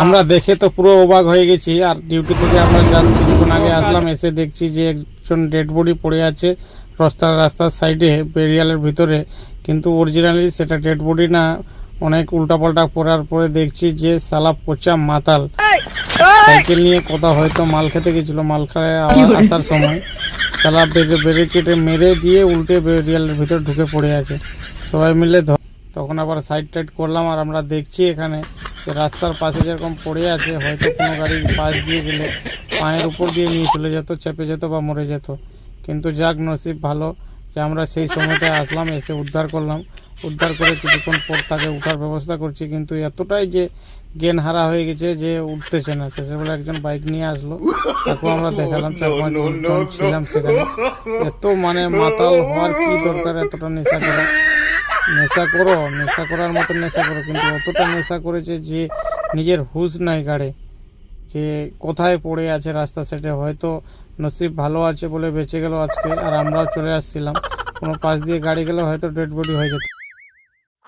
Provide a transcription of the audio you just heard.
আমরা দেখে তো পুরো অবাক হয়ে গেছি। আর ডিউটি থেকে আমরা জাস্ট কিছুক্ষণ আগে আসলাম, এসে দেখছি যে একজন ডেড বডি পড়ে আছে রাস্তার সাইডে বেরিয়ালের ভিতরে। কিন্তু অরিজিনালি সেটা ডেড বডি না, অনেক উল্টাপাল্টা পড়ার পরে দেখছি যে সালা পচা মাতাল সাইকেল নিয়ে কোথাও হয়তো মাল খেতে গেছিল, মাল খায় আসার সময় সালা ব্যারিকেডে মেরে দিয়ে উল্টে বেরিয়ালের ভিতরে ঢুকে পড়ে আছে। সবাই মিলে তখন আবার সাইড টাইড করলাম। আর আমরা দেখছি এখানে যে রাস্তার পাশে যেরকম পড়ে আছে, হয়তো কোনো গাড়ি পাশ দিয়ে গেলে পায়ের উপর দিয়ে নিয়ে চলে যেত, চেপে যেত বা মরে যেত। কিন্তু যাক নসিব ভালো যে আমরা সেই সময়টায় আসলাম, এসে উদ্ধার করলাম। উদ্ধার করে কিছুক্ষণ পর তাকে উঠার ব্যবস্থা করছি। কিন্তু এতটাই যে জ্ঞান হারা হয়ে গেছে যে উঠতেছে না। শেষের বেলা একজন বাইক নিয়ে আসলো, তাকেও আমরা দেখালাম, 4-5 জন ছিলাম সেখানে। এত মানে মাতাল হওয়ার কি দরকার, এতটা নেশা করা? নেশা করার মতো নেশা করো, কিন্তু অতটা নেশা করেছে যে নিজের হুঁশ নাই গাড়ে, যে কোথায় পড়ে আছে রাস্তা সেটে। হয়তো নসিব ভালো আছে বলে বেঁচে গেল আজকে। আর আমরাও চলে আসছিলাম, কোনো পাশ দিয়ে গাড়ি গেলে হয়তো ডেড বডি হয়ে যেত।